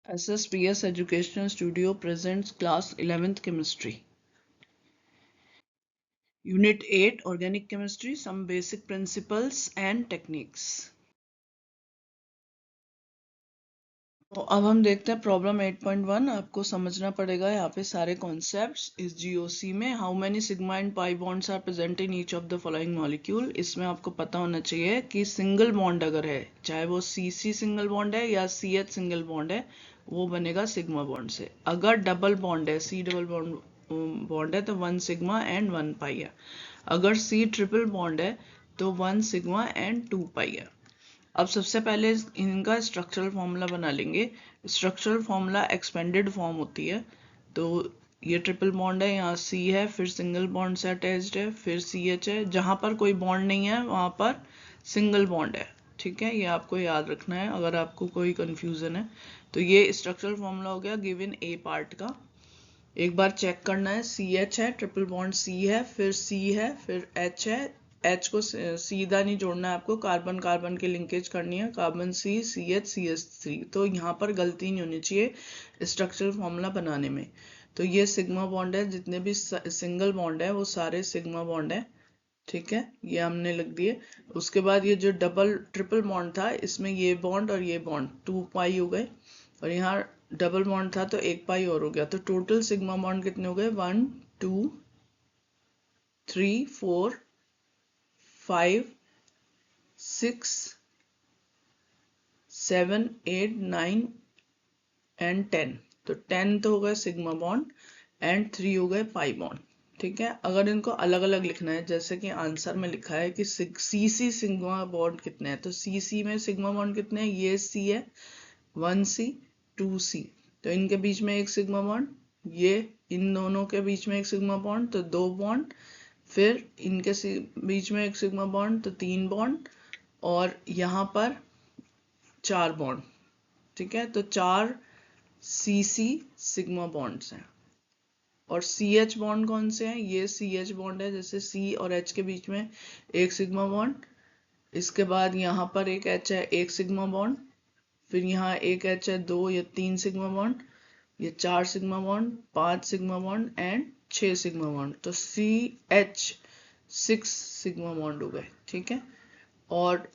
SSPS Educational Studio presents class 11th chemistry. Unit 8 Organic Chemistry, some basic principles and techniques. तो अब हम देखते हैं प्रॉब्लम 8.1. आपको समझना पड़ेगा यहाँ पे सारे कॉन्सेप्ट्स इस GOC में. How many sigma and pi bonds are present in each of the following molecule. इसमें आपको पता होना चाहिए कि सिंगल बॉन्ड अगर है, चाहे वो CC सिंगल बॉन्ड है या CH सिंगल बॉन्ड है, वो बनेगा सिग्मा बॉन्ड से. अगर डबल बॉन्ड है, C डबल बॉन्ड है, तो 1 सिग्मा एंड 1 पाई है. अगर C ट्रिपल बॉन्ड है तो 1 सिग्मा एंड 2 पाई है. अब सबसे पहले इनका स्ट्रक्चरल फॉर्मूला बना लेंगे. स्ट्रक्चरल फॉर्मूला एक्सपेंडेड फॉर्म होती है. तो ये ट्रिपल बॉन्ड है, यहाँ C है, फिर सिंगल बॉन्ड से अटैच्ड है, फिर CH है. जहां पर कोई बॉन्ड नहीं है वहां पर सिंगल बॉन्ड है. ठीक है, ये आपको याद रखना है अगर आपको कोई कंफ्यूजन है. तो ये स्ट्रक्चरल फॉर्मूला हो गया गिवन A पार्ट का. एक बार चेक करना है. CH है, ट्रिपल बॉन्ड C है, फिर C है, फिर H है. H को सीधा नहीं जोड़ना है आपको, कार्बन कार्बन की लिंकेज करनी है. Carbon C, CH, CH3. तो यहाँ पर गलती नहीं होनी चाहिए स्ट्रक्चरल फॉर्मूला बनाने में. तो ये सिग्मा बॉन्ड है, जितने भी सिंगल बॉन्ड है वो सारे सिग्मा बॉन्ड है. ठीक है, ये हमने लिख दिए. उसके बाद ये जो डबल ट्रिपल बॉन्ड था, इसमें ये बॉन्ड और ये बॉन्ड 2 पाई हो गए, और यहाँ डबल बॉन्ड था तो 1 पाई और हो गया. तो टोटल सिग्मा बॉन्ड कितने हो गए? 1 2 3 4 5 6 7 8 9 एंड 10. तो 10 तो हो गए सिग्मा बॉन्ड एंड 3 हो गए पाई बॉन्ड. ठीक है, अगर इनको अलग अलग लिखना है, जैसे कि आंसर में लिखा है कि CC सिग्मा बॉन्ड कितने हैं, तो CC में सिग्मा बॉन्ड कितने हैं? ये C है, 1C 2C. तो इनके बीच में एक सिग्मा बॉन्ड, ये इन दोनों के बीच में एक सिग्मा बॉन्ड, तो 2 बॉन्ड. फिर इनके बीच में एक सिग्मा बॉन्ड, तो 3 बॉन्ड. और यहाँ पर 4 बॉन्ड. ठीक है, तो 4 CC सिग्मा बॉन्ड्स हैं. और CH बॉन्ड कौन से हैं? ये CH बॉन्ड है, जैसे C और H के बीच में एक सिग्मा बॉन्ड. इसके बाद यहाँ पर एक H है, एक सिग्मा बॉन्ड. फिर यहाँ एक H है, 2 या 3 सिग्मा बॉन्ड. ये 4 sigma bond, 5 sigma bond and 6 sigma bond. तो CH 6 सिग्मा बॉन्ड हो गए. ठीक है, और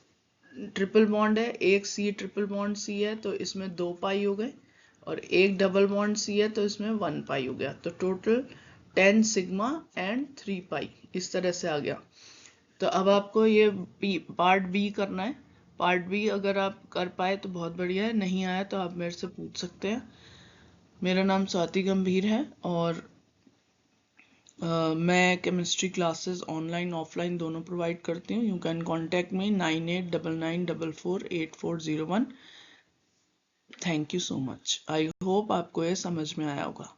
ट्रिपल बॉन्ड है, एक C ट्रिपल बॉन्ड C है, तो इसमें 2 पाई हो गए, और एक डबल बॉन्ड C है तो इसमें 1 पाई हो गया. तो टोटल 10 सिग्मा एंड 3 पाई इस तरह से आ गया. तो अब आपको ये पार्ट B करना है. पार्ट B अगर आप कर पाए तो बहुत बढ़िया है, नहीं आया तो आप मेरे से पूछ सकते हैं. मेरा नाम स्वाति गंभीर है और मैं केमिस्ट्री क्लासेस ऑनलाइन ऑफलाइन दोनों प्रोवाइड करती हूँ. You can contact me 9899448401. Thank you so much. I hope आपको ये समझ में आया होगा.